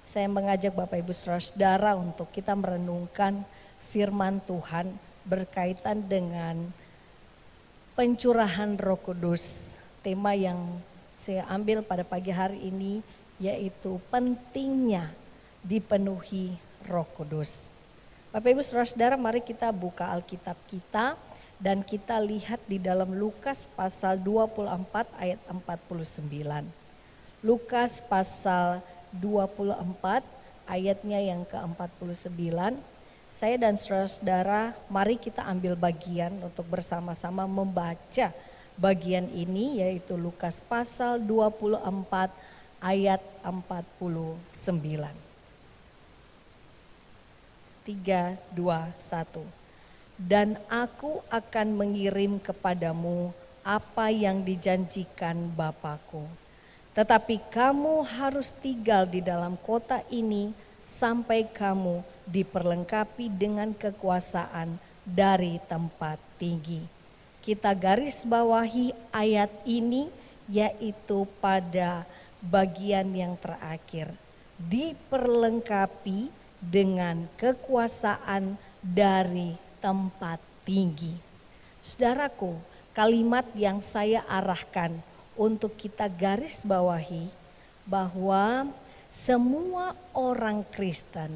Saya mengajak Bapak Ibu Saudara untuk kita merenungkan firman Tuhan berkaitan dengan pencurahan Roh Kudus. Tema yang saya ambil pada pagi hari ini yaitu pentingnya dipenuhi Roh Kudus. Bapak Ibu Saudara, mari kita buka Alkitab kita dan kita lihat di dalam Lukas pasal 24 ayat 49. Lukas pasal 24 ayatnya yang ke-49. Saya dan saudara, mari kita ambil bagian untuk bersama-sama membaca bagian ini, yaitu Lukas pasal 24 ayat 49. 3, 2, 1. Dan aku akan mengirim kepadamu apa yang dijanjikan Bapa-Ku. Tetapi kamu harus tinggal di dalam kota ini sampai kamu diperlengkapi dengan kekuasaan dari tempat tinggi. Kita garis bawahi ayat ini yaitu pada bagian yang terakhir. Diperlengkapi dengan kekuasaan dari tempat tinggi. Saudaraku, kalimat yang saya arahkan untuk kita garis bawahi bahwa semua orang Kristen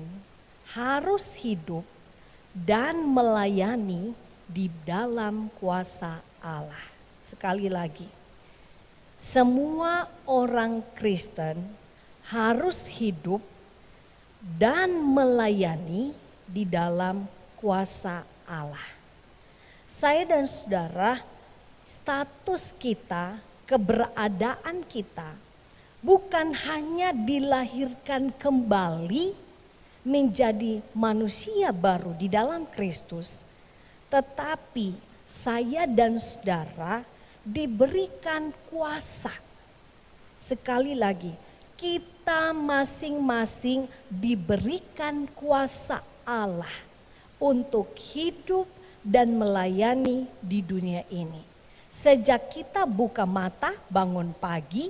harus hidup dan melayani di dalam kuasa Allah. Sekali lagi, semua orang Kristen harus hidup dan melayani di dalam kuasa Allah. Saya dan saudara, status kita, keberadaan kita bukan hanya dilahirkan kembali menjadi manusia baru di dalam Kristus, tetapi saya dan saudara diberikan kuasa. Sekali lagi, kita masing-masing diberikan kuasa Allah untuk hidup dan melayani di dunia ini. Sejak kita buka mata bangun pagi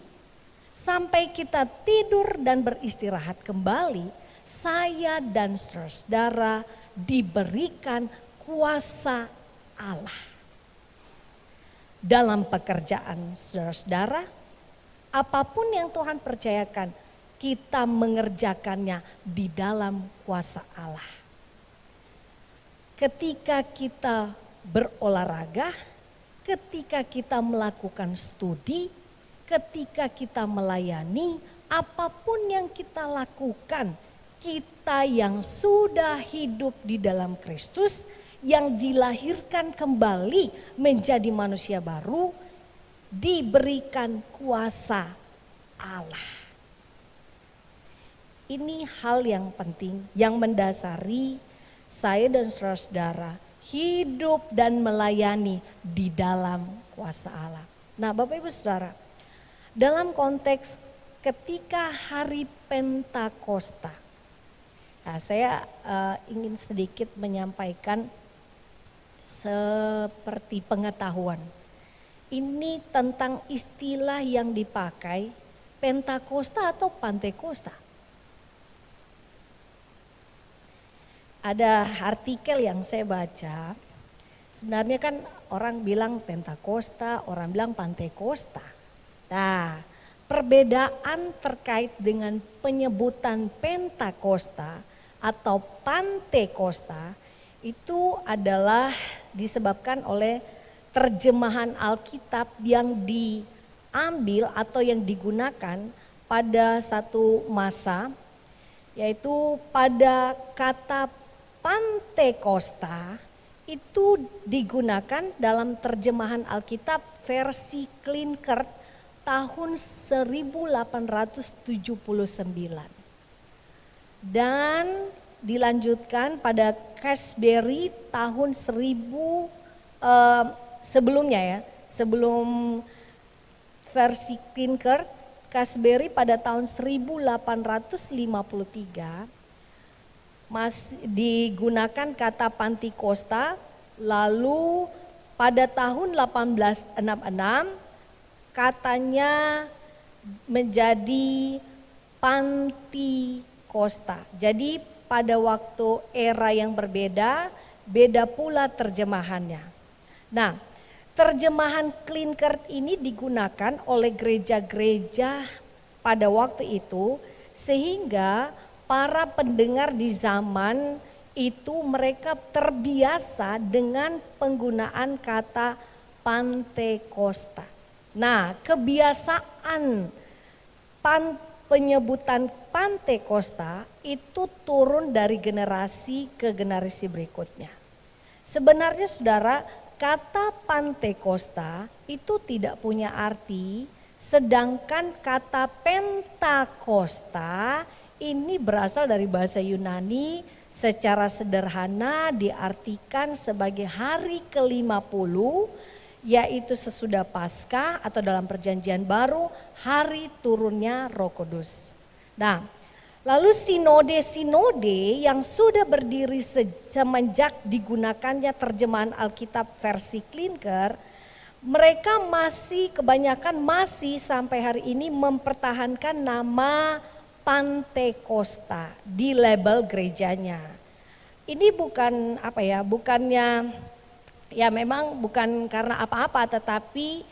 sampai kita tidur dan beristirahat kembali, saya dan saudara diberikan kuasa Allah. Dalam pekerjaan saudara, apapun yang Tuhan percayakan, kita mengerjakannya di dalam kuasa Allah. Ketika kita berolahraga, ketika kita melakukan studi, ketika kita melayani, apapun yang kita lakukan, kita yang sudah hidup di dalam Kristus, yang dilahirkan kembali menjadi manusia baru, diberikan kuasa Allah. Ini hal yang penting, yang mendasari saya dan saudara hidup dan melayani di dalam kuasa Allah. Nah, Bapak Ibu Saudara, dalam konteks ketika hari Pentakosta, nah, saya ingin sedikit menyampaikan seperti pengetahuan. Ini tentang istilah yang dipakai Pentakosta atau Pantekosta. Ada artikel yang saya baca, sebenarnya kan orang bilang Pentakosta, orang bilang Pantekosta. Nah, perbedaan terkait dengan penyebutan Pentakosta atau Pantekosta itu adalah disebabkan oleh terjemahan Alkitab yang diambil atau yang digunakan pada satu masa, yaitu pada kata Pantekosta itu digunakan dalam terjemahan Alkitab versi Klinker tahun 1879. Dan dilanjutkan pada Cashberry tahun sebelumnya ya, sebelum versi Klinker, Cashberry pada tahun 1853 masih digunakan kata Pantekosta, lalu pada tahun 1866 katanya menjadi Pantekosta. Costa. Jadi pada waktu era yang berbeda, beda pula terjemahannya. Nah, terjemahan Klinker ini digunakan oleh gereja-gereja pada waktu itu sehingga para pendengar di zaman itu mereka terbiasa dengan penggunaan kata Pantekosta. Nah, kebiasaan penyebutan Pantekosta itu turun dari generasi ke generasi berikutnya. Sebenarnya saudara, kata Pantekosta itu tidak punya arti, sedangkan kata Pentakosta ini berasal dari bahasa Yunani, secara sederhana diartikan sebagai hari ke-50, yaitu sesudah Paskah atau dalam perjanjian baru hari turunnya Roh Kudus. Nah, lalu sinode-sinode yang sudah berdiri semenjak digunakannya terjemahan Alkitab versi Klinker, mereka kebanyakan masih sampai hari ini mempertahankan nama Pantekosta di label gerejanya. Ini bukan bukannya ya memang bukan karena apa-apa, tetapi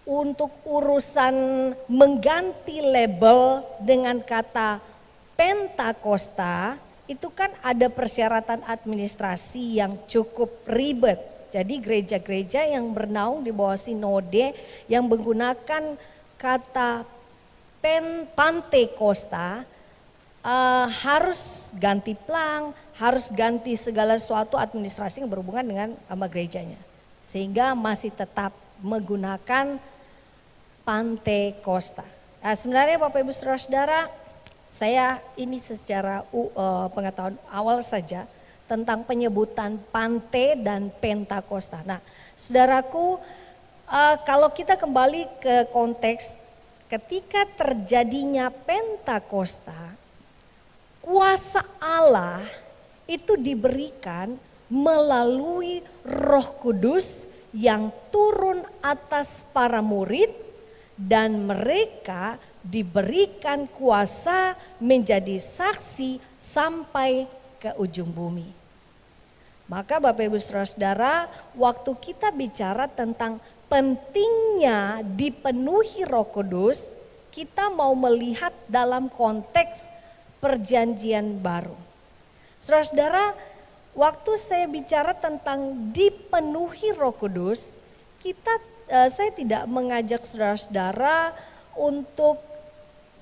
untuk urusan mengganti label dengan kata Pentakosta itu kan ada persyaratan administrasi yang cukup ribet. Jadi gereja-gereja yang bernaung di bawah sinode yang menggunakan kata Pantekosta harus ganti plang, harus ganti segala sesuatu administrasi yang berhubungan dengan sama gerejanya. Sehingga masih tetap menggunakan Pantekosta. Nah, sebenarnya Bapak Ibu Saudara-saudara, saya ini secara pengetahuan awal saja tentang penyebutan Pante dan Pentakosta. Nah, saudaraku, kalau kita kembali ke konteks ketika terjadinya Pentakosta, kuasa Allah itu diberikan melalui Roh Kudus yang turun atas para murid dan mereka diberikan kuasa menjadi saksi sampai ke ujung bumi. Maka Bapak Ibu Saudara, waktu kita bicara tentang pentingnya dipenuhi Roh Kudus, kita mau melihat dalam konteks perjanjian baru. Saudara-saudara, waktu saya bicara tentang dipenuhi Roh Kudus, saya tidak mengajak saudara-saudara untuk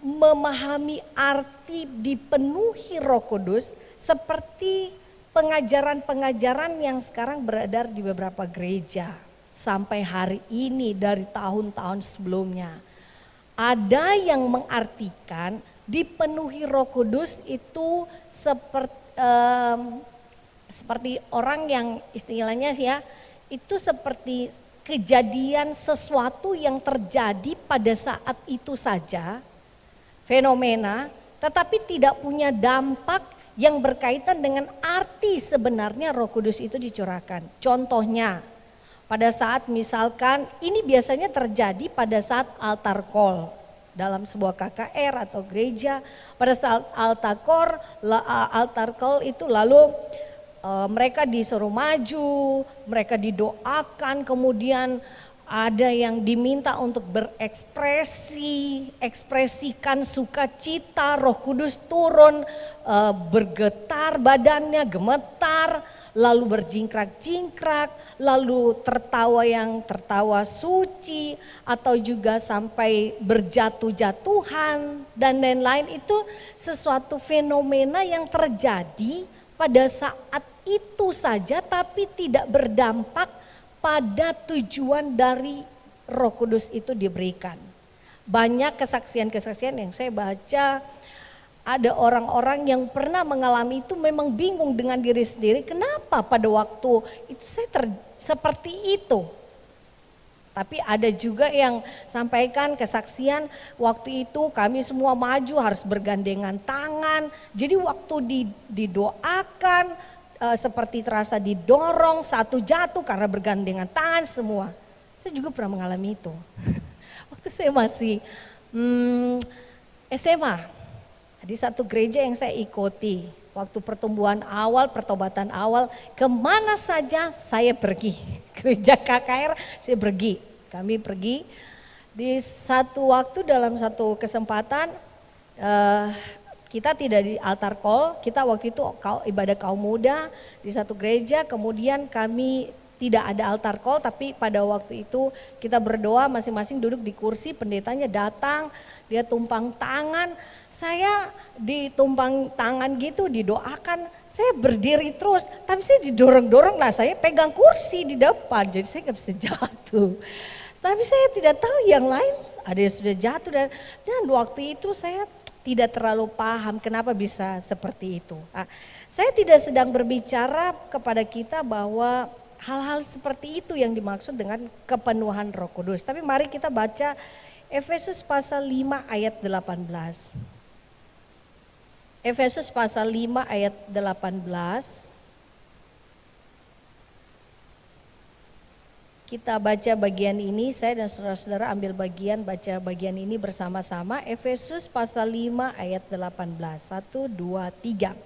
memahami arti dipenuhi Roh Kudus seperti pengajaran-pengajaran yang sekarang beredar di beberapa gereja sampai hari ini dari tahun-tahun sebelumnya. Ada yang mengartikan dipenuhi Roh Kudus itu seperti orang yang istilahnya sih ya, itu seperti kejadian sesuatu yang terjadi pada saat itu saja, fenomena, tetapi tidak punya dampak yang berkaitan dengan arti sebenarnya Roh Kudus itu dicurahkan. Contohnya, pada saat misalkan ini biasanya terjadi pada saat altar call dalam sebuah KKR atau gereja. Pada saat altar call itu lalu mereka disuruh maju, mereka didoakan, kemudian ada yang diminta untuk ekspresikan sukacita, Roh Kudus turun, bergetar badannya, gemetar, lalu berjingkrak-jingkrak, lalu tertawa suci, atau juga sampai berjatuh-jatuhan dan lain-lain. Itu sesuatu fenomena yang terjadi pada saat itu saja tapi tidak berdampak pada tujuan dari Roh Kudus itu diberikan. Banyak kesaksian-kesaksian yang saya baca, ada orang-orang yang pernah mengalami itu memang bingung dengan diri sendiri, kenapa pada waktu itu saya seperti itu. Tapi ada juga yang sampaikan kesaksian, waktu itu kami semua maju harus bergandengan tangan. Jadi waktu didoakan seperti terasa didorong, satu jatuh karena bergandengan tangan semua. Saya juga pernah mengalami itu. Waktu saya masih SMA. Di satu gereja yang saya ikuti, waktu pertumbuhan awal, pertobatan awal, kemana saja saya pergi. Gereja KKR saya pergi, kami pergi. Di satu waktu dalam satu kesempatan kita tidak di altar call, kita waktu itu ibadah kaum muda di satu gereja, kemudian kami tidak ada altar call, tapi pada waktu itu kita berdoa masing-masing duduk di kursi, pendetanya datang, dia tumpang tangan, saya ditumpang tangan gitu didoakan, saya berdiri terus, tapi saya didorong-dorong lah, saya pegang kursi di depan, jadi saya nggak bisa jatuh. Tapi saya tidak tahu yang lain, ada yang sudah jatuh dan waktu itu saya tidak terlalu paham kenapa bisa seperti itu. Nah, saya tidak sedang berbicara kepada kita bahwa hal-hal seperti itu yang dimaksud dengan kepenuhan Roh Kudus. Tapi mari kita baca Efesus pasal 5 ayat 18. Efesus pasal 5 ayat 18. Kita baca bagian ini, saya dan saudara-saudara ambil baca bagian ini bersama-sama. Efesus pasal 5 ayat 18, 1, 2, 3.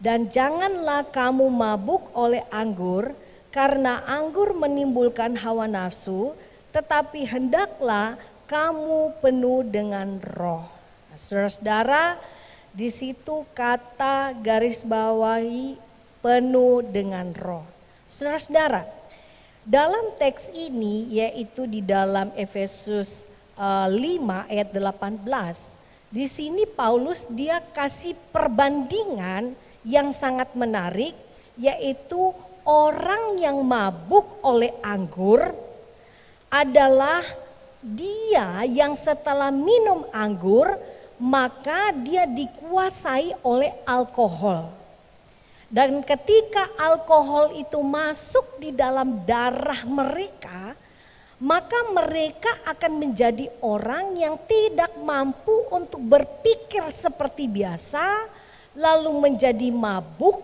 Dan janganlah kamu mabuk oleh anggur, karena anggur menimbulkan hawa nafsu, tetapi hendaklah kamu penuh dengan roh. Nah, saudara-saudara, di situ kata garis bawahi penuh dengan roh. Saudara-saudara, dalam teks ini yaitu di dalam Efesus 5 ayat 18, di sini Paulus dia kasih perbandingan yang sangat menarik, yaitu orang yang mabuk oleh anggur adalah dia yang setelah minum anggur maka dia dikuasai oleh alkohol. Dan ketika alkohol itu masuk di dalam darah mereka, maka mereka akan menjadi orang yang tidak mampu untuk berpikir seperti biasa, lalu menjadi mabuk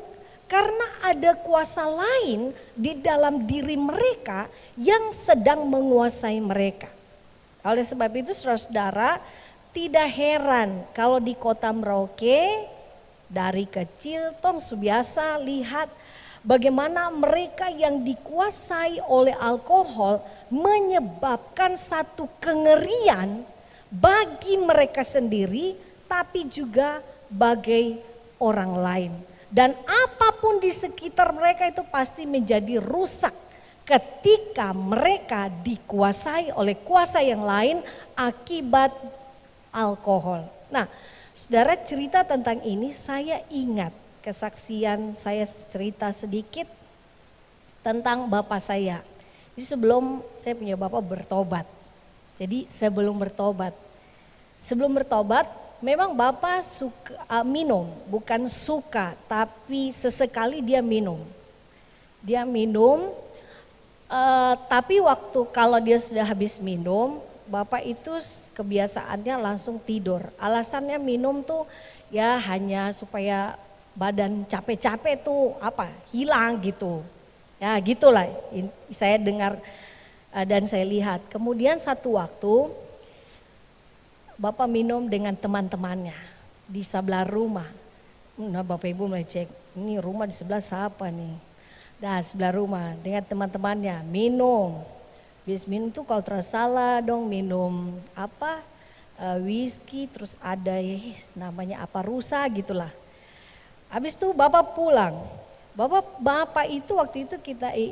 karena ada kuasa lain di dalam diri mereka yang sedang menguasai mereka. Oleh sebab itu saudara-saudara, tidak heran kalau di kota Merauke dari kecil tong biasa lihat bagaimana mereka yang dikuasai oleh alkohol menyebabkan satu kengerian bagi mereka sendiri tapi juga bagi orang lain. Dan apapun di sekitar mereka itu pasti menjadi rusak ketika mereka dikuasai oleh kuasa yang lain akibat alkohol. Nah, saudara, cerita tentang ini saya ingat kesaksian saya, cerita sedikit tentang bapak saya. Jadi sebelum saya punya bapak bertobat. Jadi sebelum bertobat memang bapak suka minum, bukan suka tapi sesekali dia minum. Dia minum tapi waktu kalau dia sudah habis minum, bapak itu kebiasaannya langsung tidur. Alasannya minum tuh ya hanya supaya badan capek-capek tuh hilang gitu. Ya gitulah saya dengar dan saya lihat. Kemudian satu waktu bapak minum dengan teman-temannya di sebelah rumah. Nah, bapak ibu mulai cek, ini rumah di sebelah siapa nih? Nah, sebelah rumah dengan teman-temannya minum. Habis minum tuh kalau terus salah dong minum whisky, terus ada namanya rusa gitulah. Habis itu bapak pulang. Bapak itu waktu itu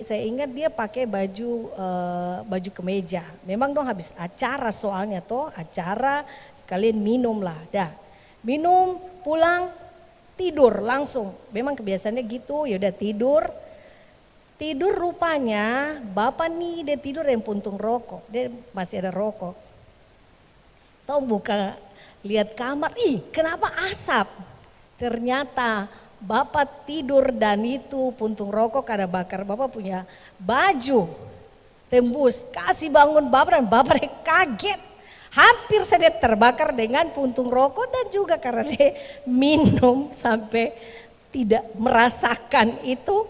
saya ingat dia pakai baju kemeja. Memang dong habis acara soalnya acara sekalian minum lah. Dah minum pulang tidur langsung. Memang kebiasaannya gitu, ya udah tidur. Tidur rupanya bapak nih dia tidur yang puntung rokok, dia masih ada rokok. Tahu buka lihat kamar, kenapa asap? Ternyata bapak tidur dan itu puntung rokok kada bakar. Bapak punya baju tembus, kasih bangun bapak dan bapak kaget. Hampir saja terbakar dengan puntung rokok dan juga karena dia minum sampai tidak merasakan itu.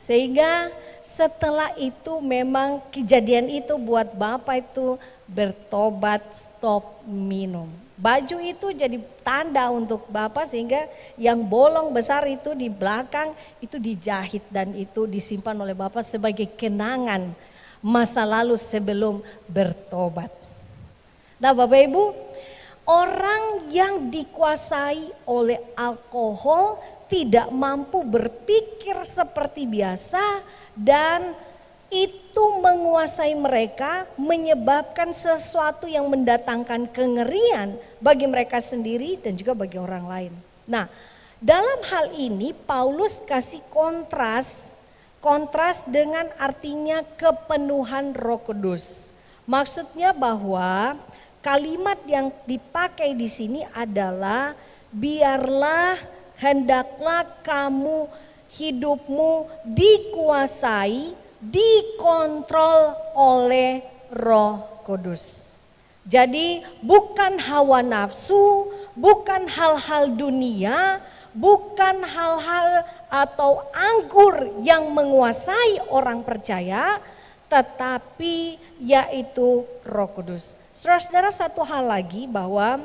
Sehingga setelah itu memang kejadian itu buat bapak itu bertobat, stop minum. Baju itu jadi tanda untuk Bapak sehingga yang bolong besar itu di belakang itu dijahit dan itu disimpan oleh Bapak sebagai kenangan masa lalu sebelum bertobat. Nah Bapak Ibu, orang yang dikuasai oleh alkohol tidak mampu berpikir seperti biasa dan itu menguasai mereka, menyebabkan sesuatu yang mendatangkan kengerian bagi mereka sendiri dan juga bagi orang lain. Nah, dalam hal ini Paulus kasih kontras dengan artinya kepenuhan Roh Kudus. Maksudnya bahwa kalimat yang dipakai di sini adalah biarlah hendaklah kamu hidupmu dikuasai, dikontrol oleh Roh Kudus. Jadi bukan hawa nafsu, bukan hal-hal dunia, bukan hal-hal atau anggur yang menguasai orang percaya, tetapi yaitu Roh Kudus. Saudara-saudara, satu hal lagi bahwa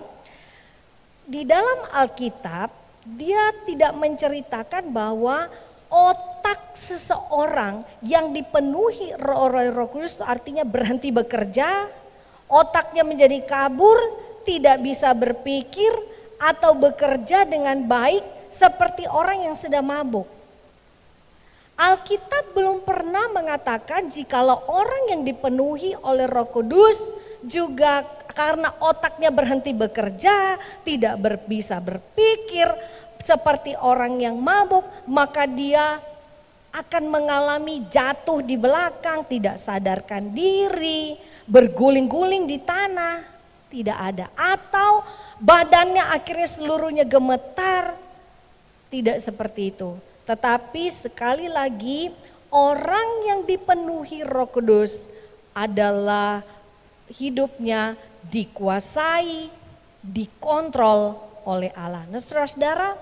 di dalam Alkitab dia tidak menceritakan bahwa otak seseorang yang dipenuhi oleh Roh Kudus itu artinya berhenti bekerja, otaknya menjadi kabur, tidak bisa berpikir atau bekerja dengan baik seperti orang yang sedang mabuk. Alkitab belum pernah mengatakan jikalau orang yang dipenuhi oleh Roh Kudus juga karena otaknya berhenti bekerja, tidak bisa berpikir seperti orang yang mabuk, maka dia akan mengalami jatuh di belakang, tidak sadarkan diri, berguling-guling di tanah, tidak ada. Atau badannya akhirnya seluruhnya gemetar, tidak seperti itu. Tetapi sekali lagi orang yang dipenuhi Roh Kudus adalah hidupnya dikuasai, dikontrol oleh Allah. Nah saudara-saudara,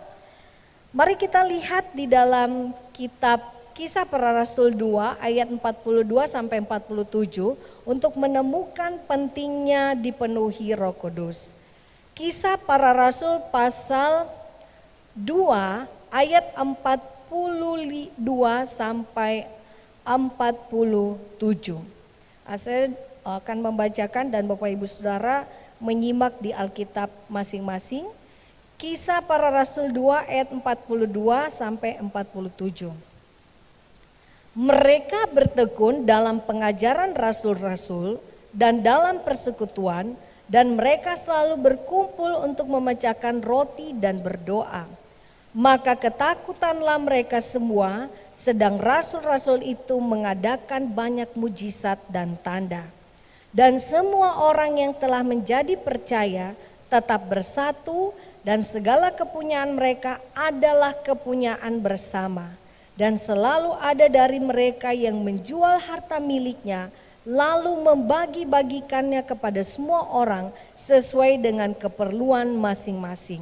mari kita lihat di dalam kitab Kisah Para Rasul 2 ayat 42 sampai 47 untuk menemukan pentingnya dipenuhi Roh Kudus. Kisah Para Rasul pasal 2 ayat 42 sampai 47. Saya akan membacakan dan Bapak Ibu Saudara menyimak di Alkitab masing-masing. Kisah Para Rasul 2 ayat 42 sampai 47. Mereka bertekun dalam pengajaran rasul-rasul dan dalam persekutuan dan mereka selalu berkumpul untuk memecahkan roti dan berdoa. Maka ketakutanlah mereka semua sedang rasul-rasul itu mengadakan banyak mujizat dan tanda. Dan semua orang yang telah menjadi percaya tetap bersatu dan segala kepunyaan mereka adalah kepunyaan bersama. Dan selalu ada dari mereka yang menjual harta miliknya lalu membagi-bagikannya kepada semua orang sesuai dengan keperluan masing-masing.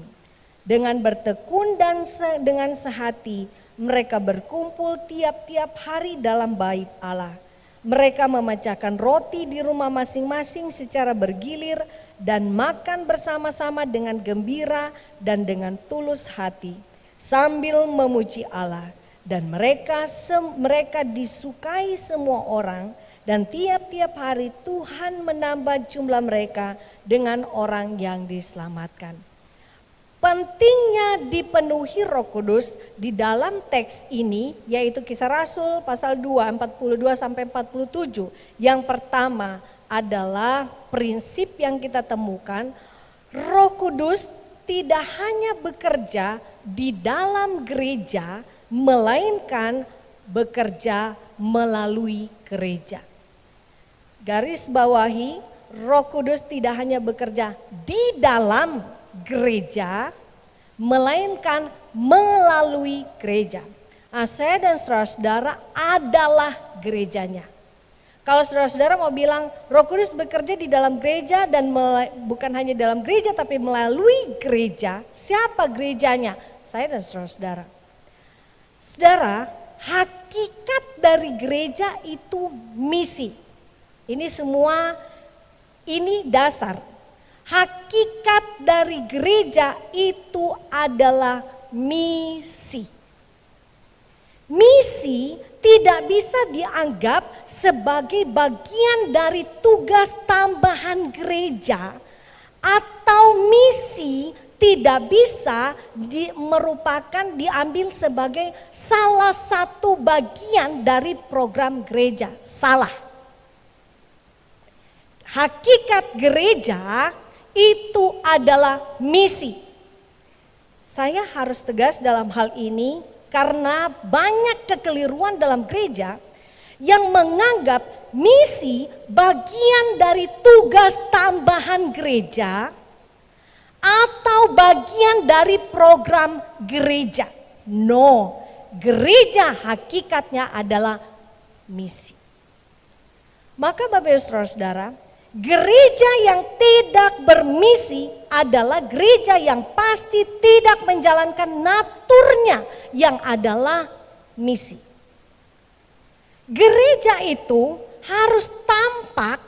Dengan bertekun dan dengan sehati mereka berkumpul tiap-tiap hari dalam bait Allah. Mereka memecahkan roti di rumah masing-masing secara bergilir dan makan bersama-sama dengan gembira dan dengan tulus hati sambil memuji Allah. Dan mereka disukai semua orang dan tiap-tiap hari Tuhan menambah jumlah mereka dengan orang yang diselamatkan. Pentingnya dipenuhi Roh Kudus di dalam teks ini yaitu Kisah Rasul pasal 2 42 sampai 47. Yang pertama adalah prinsip yang kita temukan, Roh Kudus tidak hanya bekerja di dalam gereja melainkan bekerja melalui gereja. Garis bawahi, Roh Kudus tidak hanya bekerja di dalam gereja, melainkan melalui gereja. Nah, saya dan saudara-saudara adalah gerejanya. Kalau saudara-saudara mau bilang Roh Kudus bekerja di dalam gereja dan bukan hanya dalam gereja tapi melalui gereja, siapa gerejanya? Saya dan saudara-saudara. Saudara, hakikat dari gereja itu misi. Ini semua Ini dasar. Hakikat dari gereja itu adalah misi. Misi tidak bisa dianggap sebagai bagian dari tugas tambahan gereja, atau misi tidak bisa diambil sebagai salah satu bagian dari program gereja. Salah. Hakikat gereja itu adalah misi. Saya harus tegas dalam hal ini karena banyak kekeliruan dalam gereja yang menganggap misi bagian dari tugas tambahan gereja atau bagian dari program gereja. No, gereja hakikatnya adalah misi. Maka Bapak Ibu Saudara, gereja yang tidak bermisi adalah gereja yang pasti tidak menjalankan naturnya yang adalah misi. Gereja itu harus tampak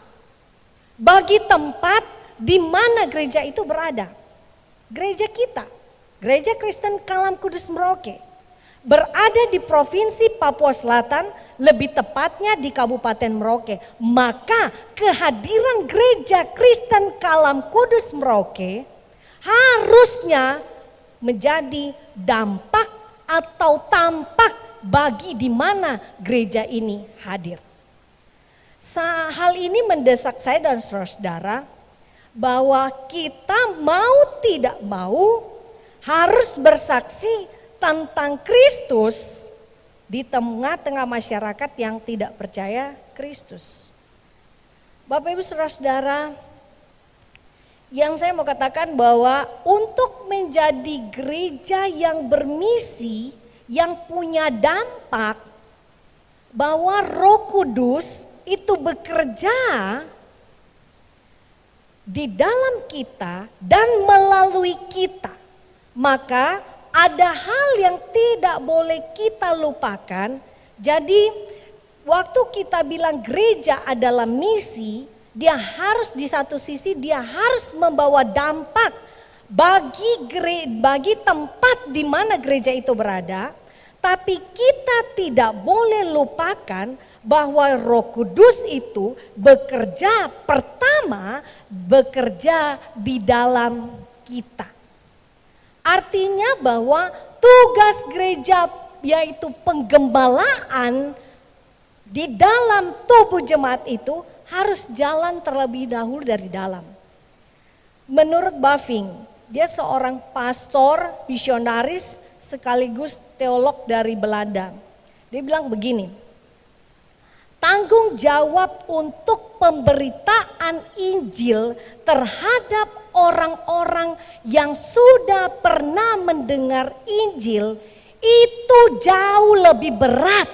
bagi tempat di mana gereja itu berada. Gereja kita, Gereja Kristen Kalam Kudus Merauke, berada di Provinsi Papua Selatan, lebih tepatnya di Kabupaten Merauke. Maka kehadiran Gereja Kristen Kalam Kudus Merauke harusnya menjadi dampak atau tampak bagi di mana gereja ini hadir. Hal ini mendesak saya dan saudara bahwa kita mau tidak mau harus bersaksi tentang Kristus di tengah-tengah masyarakat yang tidak percaya Kristus. Bapak Ibu Saudara-saudara, yang saya mau katakan bahwa untuk menjadi gereja yang bermisi, yang punya dampak, bahwa Roh Kudus itu bekerja di dalam kita dan melalui kita. Maka ada hal yang tidak boleh kita lupakan. Jadi waktu kita bilang gereja adalah misi, dia harus di satu sisi dia harus membawa dampak bagi tempat di mana gereja itu berada. Tapi kita tidak boleh lupakan bahwa Roh Kudus itu bekerja di dalam kita. Artinya bahwa tugas gereja yaitu penggembalaan di dalam tubuh jemaat itu harus jalan terlebih dahulu dari dalam. Menurut Bavinck, dia seorang pastor, misionaris sekaligus teolog dari Belanda. Dia bilang begini, tanggung jawab untuk pemberitaan Injil terhadap orang-orang yang sudah pernah mendengar Injil itu jauh lebih berat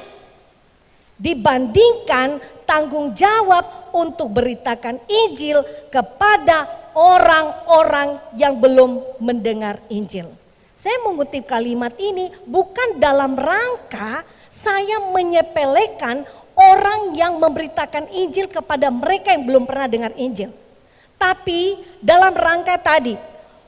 dibandingkan tanggung jawab untuk beritakan Injil kepada orang-orang yang belum mendengar Injil. Saya mengutip kalimat ini bukan dalam rangka saya menyepelekan orang yang memberitakan Injil kepada mereka yang belum pernah dengar Injil. Tapi dalam rangka tadi,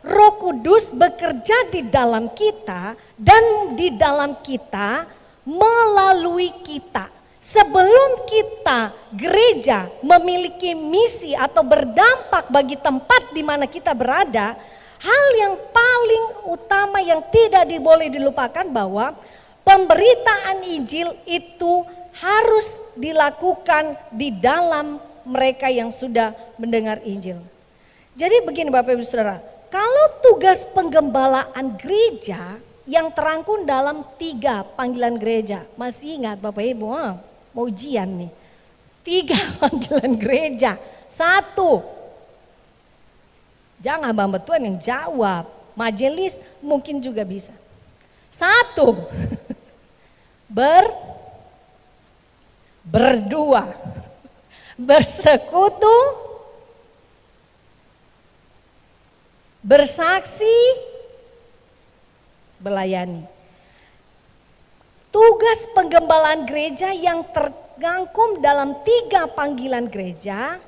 Roh Kudus bekerja di dalam kita dan di dalam kita melalui kita. Sebelum kita gereja memiliki misi atau berdampak bagi tempat di mana kita berada, hal yang paling utama yang tidak boleh dilupakan bahwa pemberitaan Injil itu harus dilakukan di dalam mereka yang sudah mendengar Injil. Jadi begini Bapak Ibu Saudara, kalau tugas penggembalaan gereja yang terangkum dalam 3 panggilan gereja, masih ingat Bapak Ibu? Mau ujian nih. 3 panggilan gereja. 1, jangan Mbak Tuhan yang jawab, majelis mungkin juga bisa. 1, berdua, bersekutu, bersaksi, melayani. Tugas penggembalaan gereja yang tergangkum dalam 3 panggilan gereja,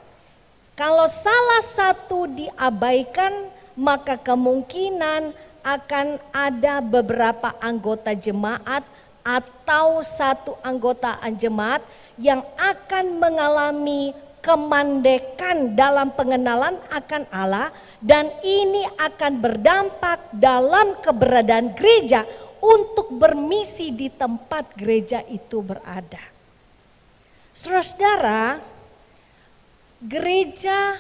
Kalau salah satu diabaikan, maka kemungkinan akan ada beberapa anggota jemaat atau satu anggota jemaat yang akan mengalami kemandekan dalam pengenalan akan Allah, dan ini akan berdampak dalam keberadaan gereja untuk bermisi di tempat gereja itu berada. Saudara-saudara, gereja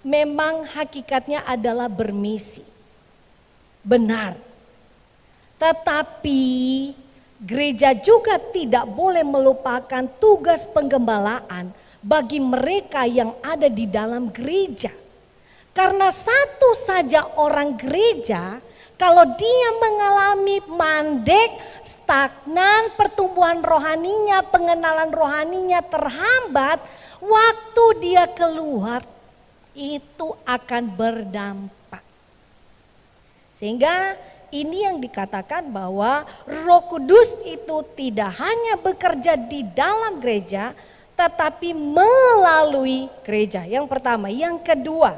memang hakikatnya adalah bermisi. Benar. Tetapi gereja juga tidak boleh melupakan tugas penggembalaan bagi mereka yang ada di dalam gereja. Karena satu saja orang gereja, kalau dia mengalami mandek, stagnan, pertumbuhan rohaninya, pengenalan rohaninya terhambat, waktu dia keluar itu akan berdampak. Sehingga ini yang dikatakan bahwa Roh Kudus itu tidak hanya bekerja di dalam gereja, tetapi melalui gereja. Yang pertama, yang kedua,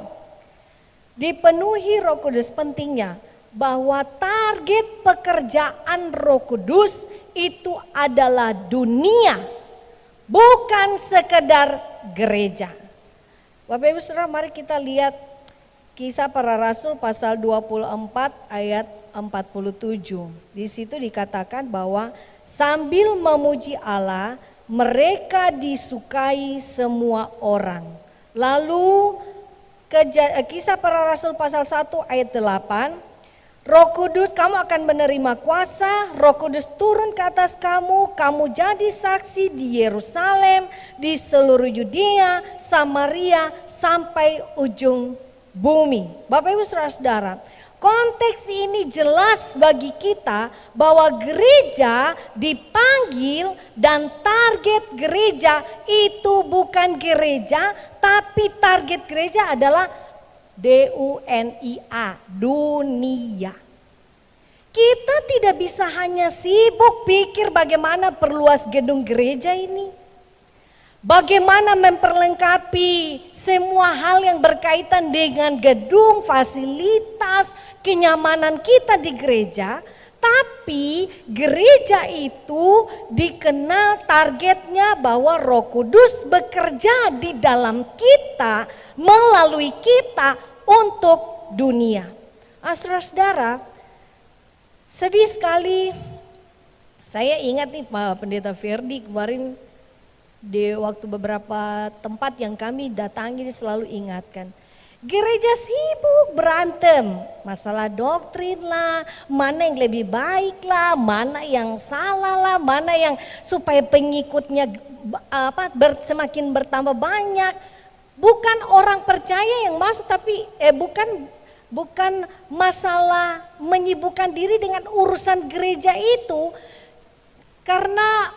dipenuhi Roh Kudus pentingnya bahwa target pekerjaan Roh Kudus itu adalah dunia, bukan sekedar gereja. Bapak Ibu Saudara, mari kita lihat Kisah Para Rasul pasal 24 ayat 47. Di situ dikatakan bahwa sambil memuji Allah, mereka disukai semua orang. Lalu Kisah Para Rasul pasal 1 ayat 8. Roh Kudus, kamu akan menerima kuasa, Roh Kudus turun ke atas kamu, kamu jadi saksi di Yerusalem, di seluruh Yudea, Samaria, sampai ujung bumi. Bapak Ibu Saudara-saudara, konteks ini jelas bagi kita bahwa gereja dipanggil dan target gereja itu bukan gereja, tapi target gereja adalah dunia, dunia. Kita tidak bisa hanya sibuk pikir bagaimana perluas gedung gereja ini. Bagaimana memperlengkapi semua hal yang berkaitan dengan gedung, fasilitas, kenyamanan kita di gereja. Tapi gereja itu dikenal targetnya bahwa Roh Kudus bekerja di dalam kita, melalui kita untuk dunia. Saudara-saudara, sedih sekali. Saya ingat nih Pak Pendeta Ferdi kemarin di waktu beberapa tempat yang kami datangi selalu ingatkan. Gereja sibuk berantem, masalah doktrin lah, mana yang lebih baik lah, mana yang salah lah, mana yang supaya pengikutnya semakin bertambah banyak. Bukan orang percaya yang masuk, tapi bukan masalah menyibukkan diri dengan urusan gereja itu, karena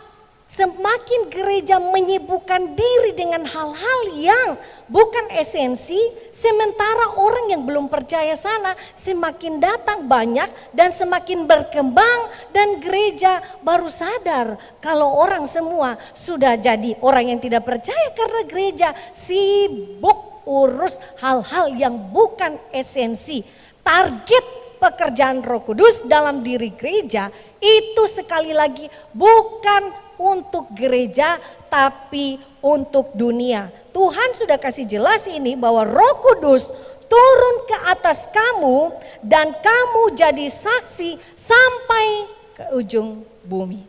semakin gereja menyibukkan diri dengan hal-hal yang bukan esensi, sementara orang yang belum percaya sana semakin datang banyak dan semakin berkembang, dan gereja baru sadar kalau orang semua sudah jadi orang yang tidak percaya karena gereja sibuk urus hal-hal yang bukan esensi. Target pekerjaan Roh Kudus dalam diri gereja itu sekali lagi bukan untuk gereja tapi untuk dunia. Tuhan sudah kasih jelas ini bahwa Roh Kudus turun ke atas kamu dan kamu jadi saksi sampai ke ujung bumi.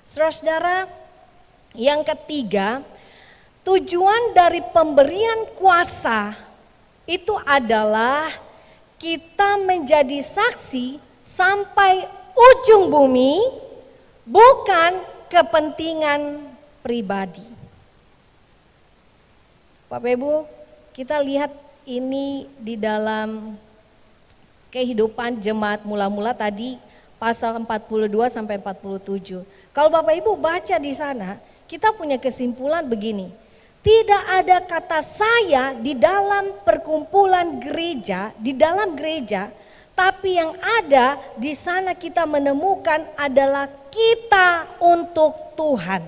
Saudara-saudara, yang ketiga, tujuan dari pemberian kuasa itu adalah kita menjadi saksi sampai ujung bumi, bukan kepentingan pribadi. Bapak Ibu, kita lihat ini di dalam kehidupan jemaat mula-mula tadi pasal 42 sampai 47. Kalau Bapak Ibu baca di sana, kita punya kesimpulan begini. Tidak ada kata saya di dalam perkumpulan gereja, di dalam gereja, tapi yang ada di sana kita menemukan adalah kita untuk Tuhan.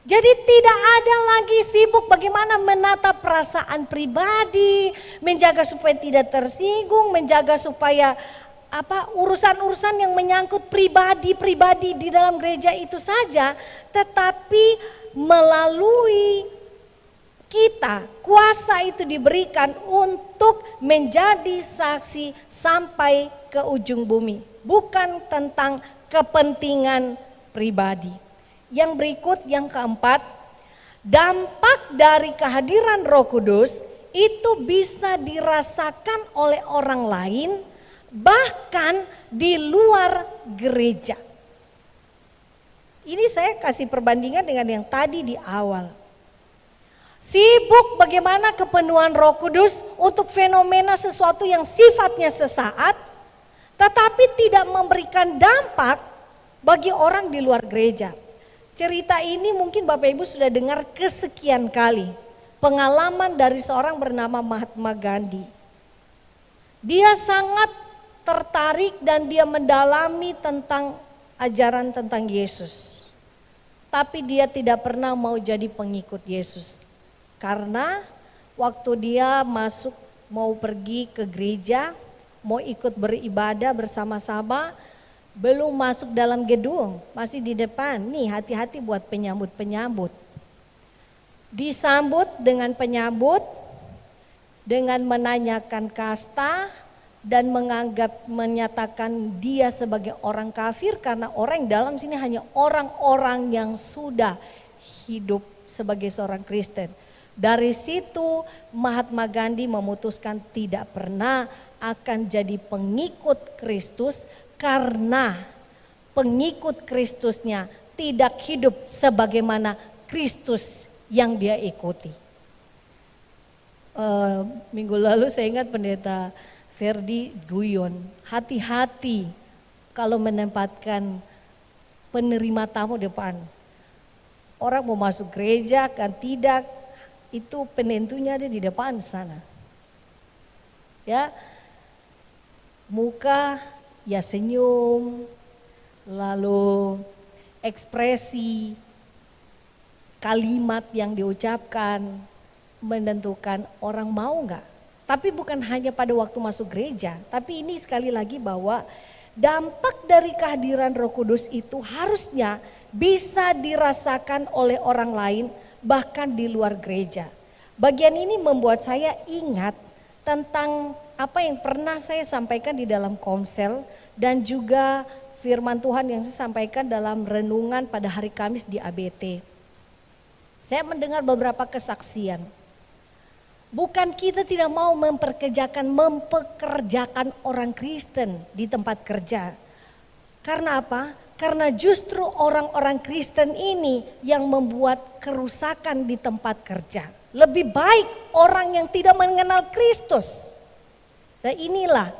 Jadi tidak ada lagi sibuk bagaimana menata perasaan pribadi, menjaga supaya tidak tersinggung, menjaga supaya urusan-urusan yang menyangkut pribadi-pribadi di dalam gereja itu saja, tetapi melalui kita kuasa itu diberikan untuk menjadi saksi sampai ke ujung bumi, bukan tentang kepentingan pribadi. Yang berikut, yang keempat, dampak dari kehadiran Roh Kudus itu bisa dirasakan oleh orang lain bahkan di luar gereja. Ini saya kasih perbandingan dengan yang tadi di awal. Sibuk bagaimana kepenuhan Roh Kudus untuk fenomena sesuatu yang sifatnya sesaat, tetapi tidak memberikan dampak bagi orang di luar gereja. Cerita ini mungkin Bapak Ibu sudah dengar kesekian kali. Pengalaman dari seorang bernama Mahatma Gandhi. Dia sangat tertarik dan dia mendalami tentang ajaran tentang Yesus. Tapi dia tidak pernah mau jadi pengikut Yesus. Karena waktu dia mau pergi ke gereja, mau ikut beribadah bersama-sama, belum masuk dalam gedung, masih di depan. Nih, hati-hati buat penyambut-penyambut. Disambut dengan penyambut, dengan menanyakan kasta dan menyatakan dia sebagai orang kafir, karena orang dalam sini hanya orang-orang yang sudah hidup sebagai seorang Kristen. Dari situ Mahatma Gandhi memutuskan tidak pernah akan jadi pengikut Kristus, karena pengikut Kristusnya tidak hidup sebagaimana Kristus yang dia ikuti. Minggu lalu saya ingat Pendeta Ferdi Guyon, hati-hati kalau menempatkan penerima tamu depan. Orang mau masuk gereja kan tidak, itu penentunya ada di depan sana. Ya, muka ya senyum, lalu ekspresi, kalimat yang diucapkan menentukan orang mau enggak. Tapi bukan hanya pada waktu masuk gereja, tapi ini sekali lagi bahwa dampak dari kehadiran Roh Kudus itu harusnya bisa dirasakan oleh orang lain bahkan di luar gereja. Bagian ini membuat saya ingat tentang apa yang pernah saya sampaikan di dalam komsel dan juga firman Tuhan yang saya sampaikan dalam renungan pada hari Kamis di ABT. Saya mendengar beberapa kesaksian. Bukan kita tidak mau mempekerjakan orang Kristen di tempat kerja. Karena apa? Karena justru orang-orang Kristen ini yang membuat kerusakan di tempat kerja. Lebih baik orang yang tidak mengenal Kristus. Nah inilah,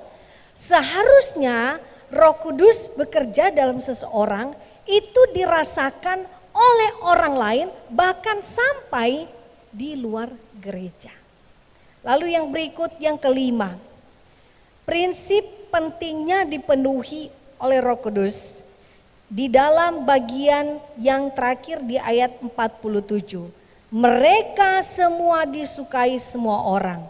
seharusnya Roh Kudus bekerja dalam seseorang itu dirasakan oleh orang lain bahkan sampai di luar gereja. Lalu yang berikut, yang kelima, prinsip pentingnya dipenuhi oleh Roh Kudus di dalam bagian yang terakhir di ayat 47. Mereka semua disukai semua orang.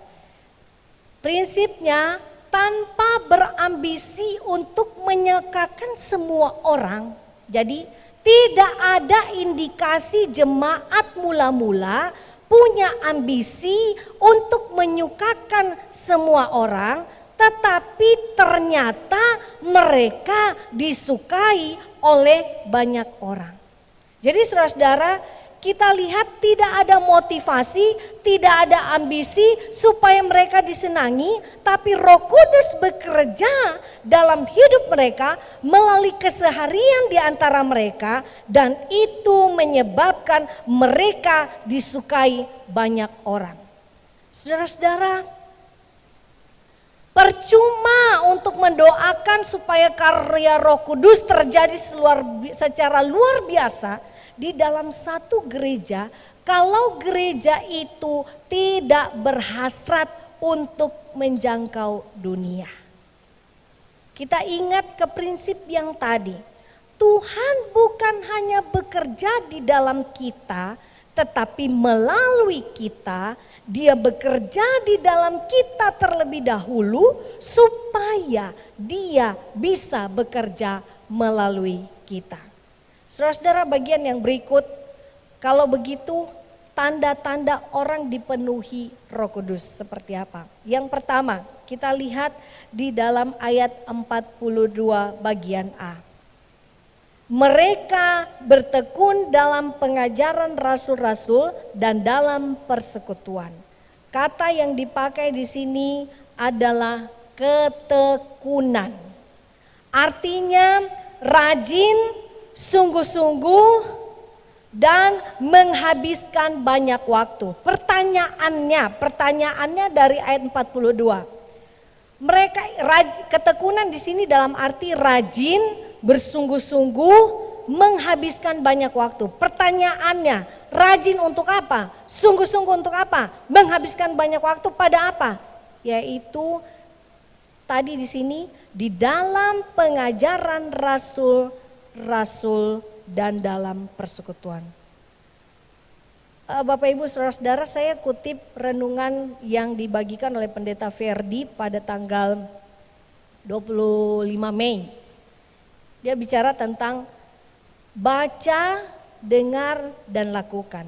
Prinsipnya tanpa berambisi untuk menyukakan semua orang. Jadi tidak ada indikasi jemaat mula-mula punya ambisi untuk menyukakan semua orang, tetapi ternyata mereka disukai oleh banyak orang. Jadi saudara-saudara, kita lihat tidak ada motivasi, tidak ada ambisi supaya mereka disenangi, tapi Roh Kudus bekerja dalam hidup mereka melalui keseharian di antara mereka, dan itu menyebabkan mereka disukai banyak orang. Saudara-saudara, percuma untuk mendoakan supaya karya Roh Kudus terjadi secara luar biasa di dalam satu gereja, kalau gereja itu tidak berhasrat untuk menjangkau dunia. Kita ingat ke prinsip yang tadi, Tuhan bukan hanya bekerja di dalam kita, tetapi melalui kita. Dia bekerja di dalam kita terlebih dahulu supaya dia bisa bekerja melalui kita. Saudara-saudara, bagian yang berikut, kalau begitu tanda-tanda orang dipenuhi Roh Kudus seperti apa? Yang pertama, kita lihat di dalam ayat 42 bagian A. Mereka bertekun dalam pengajaran rasul-rasul dan dalam persekutuan. Kata yang dipakai di sini adalah ketekunan. Artinya rajin, sungguh-sungguh, dan menghabiskan banyak waktu. Pertanyaannya dari ayat 42. Mereka ketekunan di sini dalam arti rajin, bersungguh-sungguh, menghabiskan banyak waktu. Pertanyaannya, rajin untuk apa? Sungguh-sungguh untuk apa? Menghabiskan banyak waktu pada apa? Yaitu tadi di sini di dalam pengajaran rasul-rasul dan dalam persekutuan. Bapak Ibu Saudara-saudara, saya kutip renungan yang dibagikan oleh Pendeta Ferdi pada tanggal 25 Mei. Dia bicara tentang baca, dengar, dan lakukan.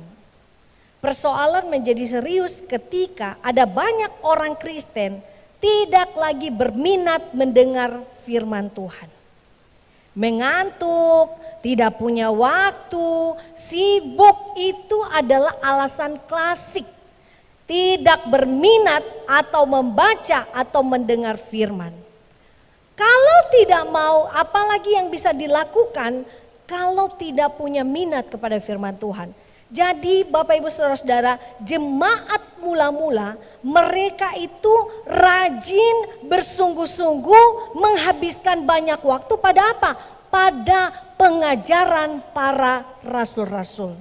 Persoalan menjadi serius ketika ada banyak orang Kristen tidak lagi berminat mendengar firman Tuhan. Mengantuk, tidak punya waktu, sibuk itu adalah alasan klasik. Tidak berminat atau membaca atau mendengar firman. Kalau tidak mau, apalagi yang bisa dilakukan kalau tidak punya minat kepada firman Tuhan. Jadi Bapak Ibu Saudara-saudara, jemaat mula-mula mereka itu rajin, bersungguh-sungguh, menghabiskan banyak waktu pada apa? Pada pengajaran para rasul-rasul.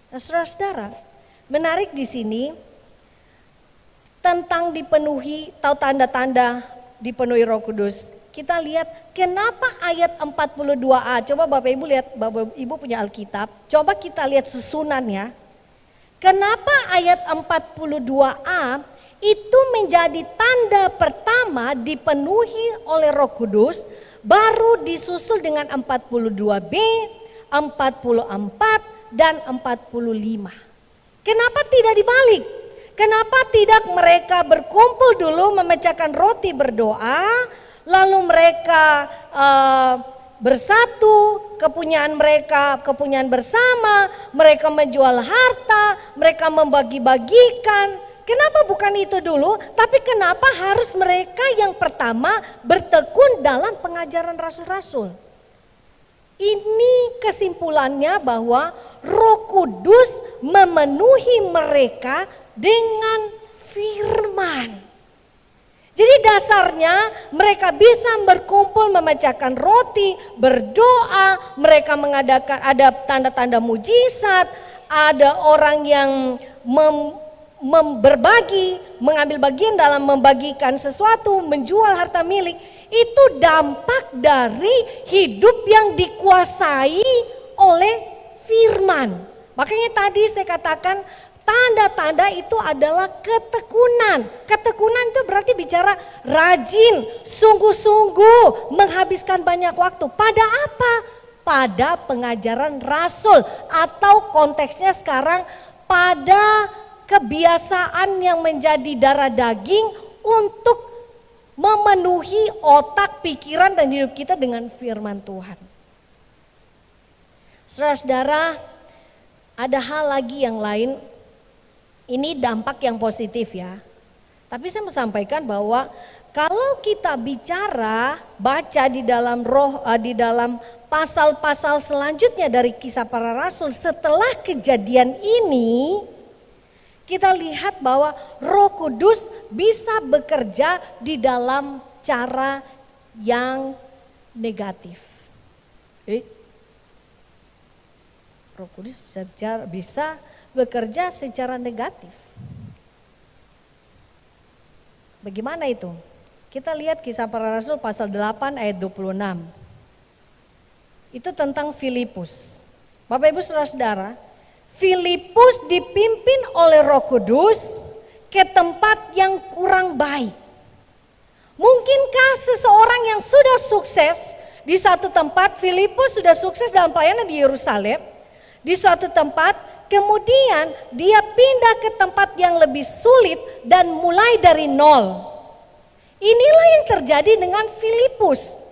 Nah, Saudara-saudara, menarik di sini tentang dipenuhi atau tanda-tanda dipenuhi Roh Kudus. Kita lihat kenapa ayat 42a. Coba Bapak Ibu lihat, Bapak Ibu punya Alkitab. Coba kita lihat susunannya. Kenapa ayat 42a itu menjadi tanda pertama dipenuhi oleh Roh Kudus, baru disusul dengan 42b, 44 dan 45. Kenapa tidak dibalik? Kenapa tidak mereka berkumpul dulu memecahkan roti berdoa, lalu mereka bersatu, kepunyaan mereka, kepunyaan bersama, mereka menjual harta, mereka membagi-bagikan. Kenapa bukan itu dulu, tapi kenapa harus mereka yang pertama bertekun dalam pengajaran rasul-rasul? Ini kesimpulannya bahwa Roh Kudus memenuhi mereka dengan firman. Jadi dasarnya mereka bisa berkumpul memecahkan roti, berdoa, mereka mengadakan ada tanda-tanda mujizat, ada orang yang berbagi, mengambil bagian dalam membagikan sesuatu, menjual harta milik. Itu dampak dari hidup yang dikuasai oleh firman. Makanya tadi saya katakan tanda-tanda itu adalah ketekunan. Ketekunan itu berarti bicara rajin, sungguh-sungguh, menghabiskan banyak waktu. Pada apa? Pada pengajaran rasul, atau konteksnya sekarang pada kebiasaan yang menjadi darah daging untuk memenuhi otak, pikiran, dan hidup kita dengan firman Tuhan. Saudara-saudara, ada hal lagi yang lain. Ini dampak yang positif ya. Tapi saya mau sampaikan bahwa kalau kita bicara, baca di dalam di dalam pasal-pasal selanjutnya dari Kisah Para Rasul setelah kejadian ini, kita lihat bahwa Roh Kudus bisa bekerja di dalam cara yang negatif. Roh Kudus bisa bekerja secara negatif. Bagaimana itu? Kita lihat Kisah Para Rasul pasal 8 ayat 26. Itu tentang Filipus. Bapak Ibu Saudara-saudara, Filipus dipimpin oleh Roh Kudus ke tempat yang kurang baik. Mungkinkah seseorang yang sudah sukses di satu tempat, Filipus sudah sukses dalam pelayanan di Yerusalem, di suatu tempat, kemudian dia pindah ke tempat yang lebih sulit dan mulai dari nol. Inilah yang terjadi dengan Filipus.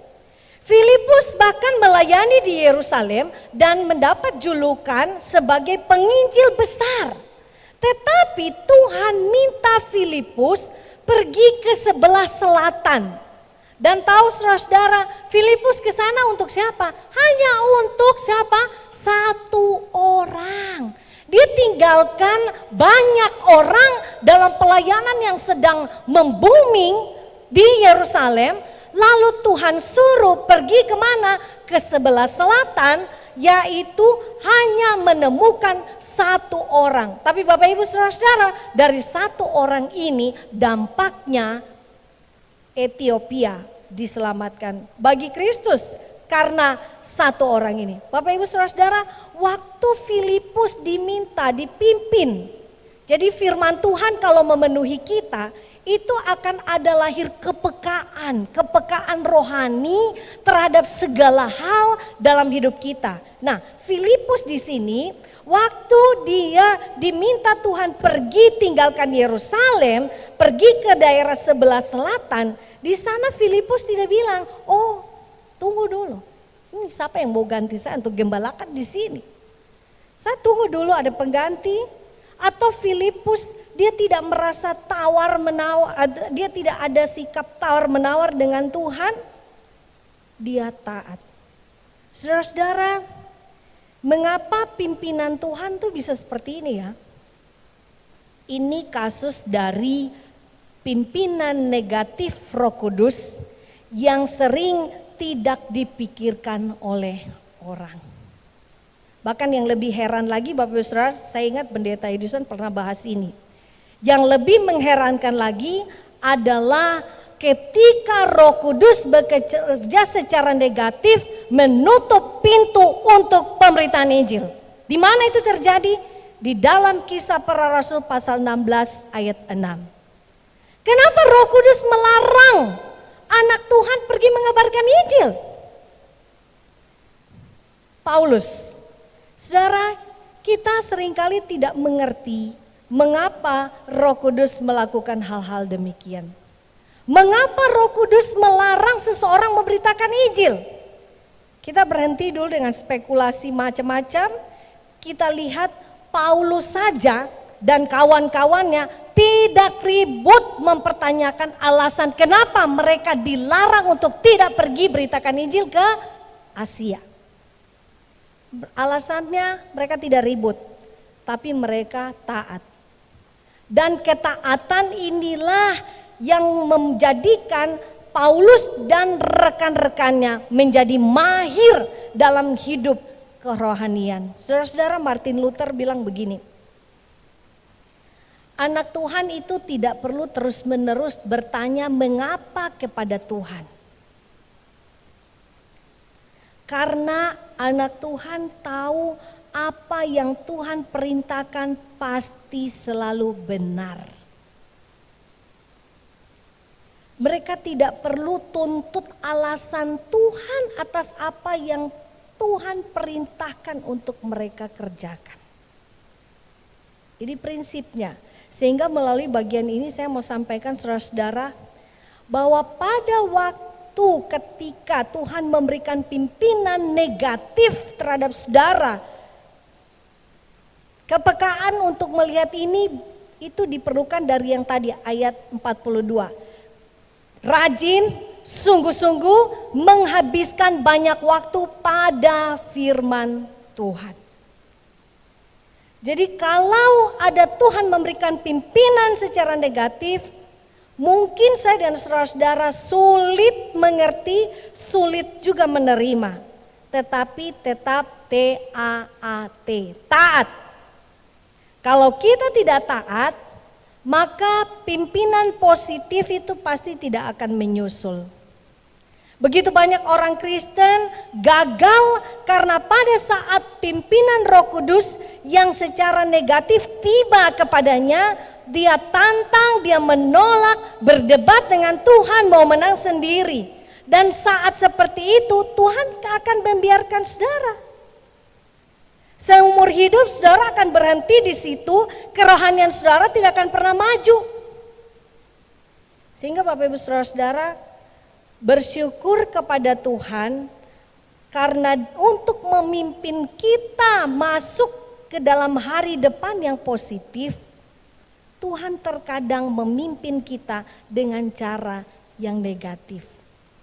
Filipus bahkan melayani di Yerusalem dan mendapat julukan sebagai penginjil besar. Tetapi Tuhan minta Filipus pergi ke sebelah selatan. Dan tahu saudara-saudara, Filipus ke sana untuk siapa? Hanya untuk siapa? Satu orang. Dia tinggalkan banyak orang dalam pelayanan yang sedang membooming di Yerusalem. Lalu Tuhan suruh pergi kemana? Ke sebelah selatan, yaitu hanya menemukan satu orang. Tapi Bapak Ibu Saudara-saudara, dari satu orang ini dampaknya Ethiopia diselamatkan bagi Kristus karena satu orang ini. Bapak Ibu Saudara-saudara, waktu Filipus diminta dipimpin. Jadi firman Tuhan kalau memenuhi kita, itu akan ada lahir kepekaan rohani terhadap segala hal dalam hidup kita. Nah, Filipus di sini waktu dia diminta Tuhan pergi tinggalkan Yerusalem, pergi ke daerah sebelah selatan, di sana Filipus tidak bilang, "Oh, tunggu dulu. Ini siapa yang mau ganti saya untuk gembalakan di sini? Saya tunggu dulu ada pengganti." Atau Filipus dia tidak merasa tawar menawar, dia tidak ada sikap tawar menawar dengan Tuhan. Dia taat. Saudara-saudara, mengapa pimpinan Tuhan tuh bisa seperti ini ya? Ini kasus dari pimpinan negatif Roh Kudus yang sering tidak dipikirkan oleh orang. Bahkan yang lebih heran lagi Bapak Ibu Saudara, saya ingat Pendeta Edison pernah bahas ini. Yang lebih mengherankan lagi adalah ketika Roh Kudus bekerja secara negatif menutup pintu untuk pemberitaan Injil. Di mana itu terjadi? Di dalam Kisah Para Rasul pasal 16 ayat 6. Kenapa Roh Kudus melarang anak Tuhan pergi mengabarkan Injil? Paulus, saudara, kita seringkali tidak mengerti mengapa Roh Kudus melakukan hal-hal demikian. Mengapa Roh Kudus melarang seseorang memberitakan Injil? Kita berhenti dulu dengan spekulasi macam-macam. Kita lihat Paulus saja dan kawan-kawannya tidak ribut mempertanyakan alasan kenapa mereka dilarang untuk tidak pergi beritakan Injil ke Asia. Alasannya mereka tidak ribut, tapi mereka taat. Dan ketaatan inilah yang menjadikan Paulus dan rekan-rekannya menjadi mahir dalam hidup kerohanian. Saudara-saudara, Martin Luther bilang begini, anak Tuhan itu tidak perlu terus-menerus bertanya mengapa kepada Tuhan. Karena anak Tuhan tahu apa yang Tuhan perintahkan pasti selalu benar. Mereka tidak perlu tuntut alasan Tuhan atas apa yang Tuhan perintahkan untuk mereka kerjakan. Ini prinsipnya. Sehingga melalui bagian ini saya mau sampaikan saudara-saudara bahwa pada waktu ketika Tuhan memberikan pimpinan negatif terhadap saudara, kepekaan untuk melihat ini itu diperlukan dari yang tadi ayat 42. Rajin, sungguh-sungguh menghabiskan banyak waktu pada firman Tuhan. Jadi kalau ada Tuhan memberikan pimpinan secara negatif, mungkin saya dan saudara-saudara sulit mengerti, sulit juga menerima. Tetapi tetap T-A-A-T, taat. Kalau kita tidak taat, maka pimpinan positif itu pasti tidak akan menyusul. Begitu banyak orang Kristen gagal karena pada saat pimpinan Roh Kudus yang secara negatif tiba kepadanya, dia tantang, dia menolak, berdebat dengan Tuhan, mau menang sendiri. Dan saat seperti itu Tuhan akan membiarkan saudara. Seumur hidup saudara akan berhenti di situ, kerohanian saudara tidak akan pernah maju. Sehingga Bapak Ibu Saudara-saudara, bersyukur kepada Tuhan karena untuk memimpin kita masuk ke dalam hari depan yang positif, Tuhan terkadang memimpin kita dengan cara yang negatif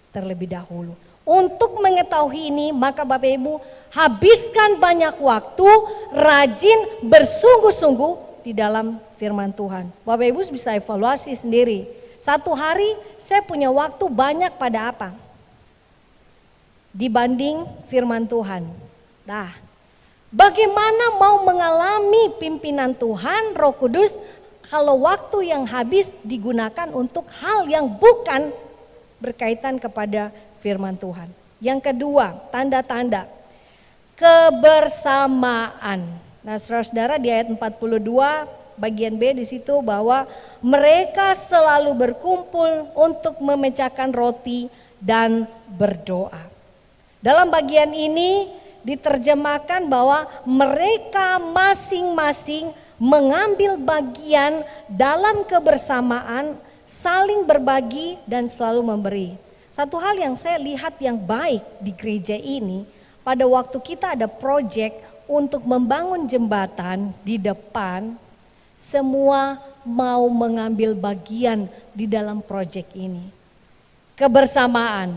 terlebih dahulu. Untuk mengetahui ini, maka Bapak Ibu habiskan banyak waktu, rajin, bersungguh-sungguh di dalam firman Tuhan. Bapak Ibu bisa evaluasi sendiri. Satu hari saya punya waktu banyak pada apa? Dibanding firman Tuhan. Nah, bagaimana mau mengalami pimpinan Tuhan, Roh Kudus, kalau waktu yang habis digunakan untuk hal yang bukan berkaitan kepada firman Tuhan. Yang kedua, tanda-tanda kebersamaan. Nah, saudara-saudara, di ayat 42 bagian B di situ bahwa mereka selalu berkumpul untuk memecahkan roti dan berdoa. Dalam bagian ini diterjemahkan bahwa mereka masing-masing mengambil bagian dalam kebersamaan, saling berbagi dan selalu memberi. Satu hal yang saya lihat yang baik di gereja ini, pada waktu kita ada proyek untuk membangun jembatan di depan, semua mau mengambil bagian di dalam proyek ini. Kebersamaan,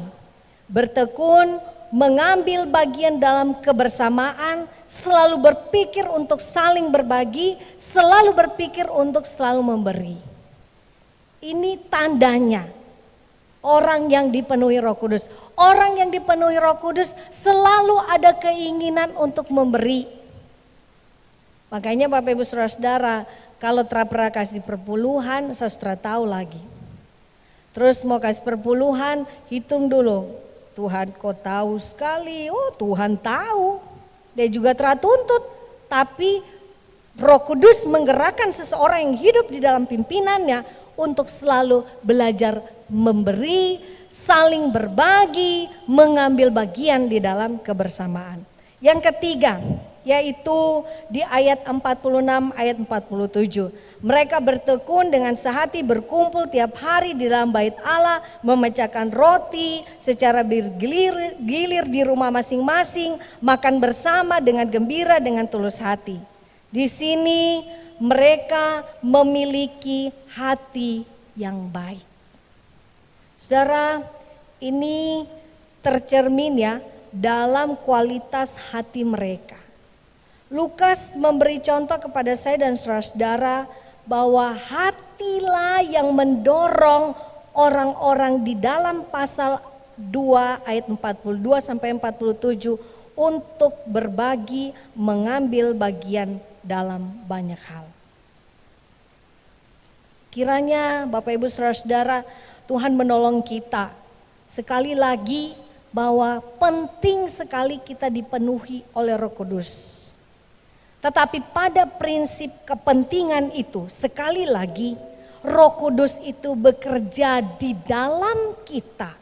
bertekun, mengambil bagian dalam kebersamaan, selalu berpikir untuk saling berbagi, selalu berpikir untuk selalu memberi. Ini tandanya orang yang dipenuhi Roh Kudus. Orang yang dipenuhi Roh Kudus selalu ada keinginan untuk memberi. Makanya Bapak Ibu Saudara-saudara, kalau pernah kasih perpuluhan, saudara tahu lagi. Terus mau kasih perpuluhan, hitung dulu. Tuhan kok tahu sekali, oh Tuhan tahu. Dia juga tertuntut, tapi Roh Kudus menggerakkan seseorang yang hidup di dalam pimpinannya untuk selalu belajar memberi, saling berbagi, mengambil bagian di dalam kebersamaan. Yang ketiga, yaitu di ayat 46, ayat 47. Mereka bertekun dengan sehati berkumpul tiap hari di dalam bait Allah, memecahkan roti secara bergilir di rumah masing-masing, makan bersama dengan gembira dengan tulus hati. Di sini mereka memiliki hati yang baik. Saudara, ini tercermin ya dalam kualitas hati mereka. Lukas memberi contoh kepada saya dan saudara-saudara bahwa hatilah yang mendorong orang-orang di dalam pasal 2 ayat 42 sampai 47 untuk berbagi, mengambil bagian dalam banyak hal. Kiranya Bapak Ibu Saudara-saudara, Tuhan menolong kita sekali lagi bahwa penting sekali kita dipenuhi oleh Roh Kudus. Tetapi pada prinsip kepentingan itu, sekali lagi Roh Kudus itu bekerja di dalam kita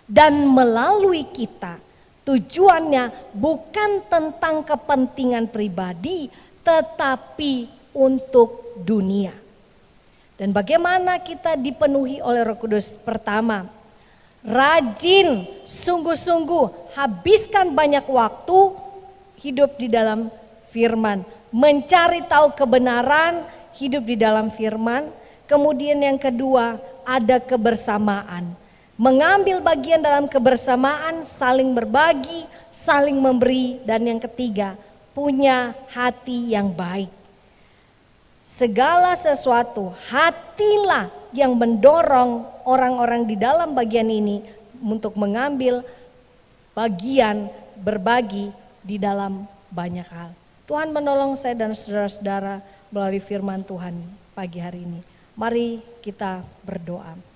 dan melalui kita. Tujuannya bukan tentang kepentingan pribadi, tetapi untuk dunia. Dan bagaimana kita dipenuhi oleh Roh Kudus? Pertama, rajin, sungguh-sungguh, habiskan banyak waktu hidup di dalam firman, mencari tahu kebenaran, hidup di dalam firman. Kemudian yang kedua, ada kebersamaan, mengambil bagian dalam kebersamaan, saling berbagi, saling memberi. Dan yang ketiga, punya hati yang baik. Segala sesuatu, hatilah yang mendorong orang-orang di dalam bagian ini untuk mengambil bagian, berbagi di dalam banyak hal. Tuhan menolong saya dan saudara-saudara melalui firman Tuhan pagi hari ini. Mari kita berdoa.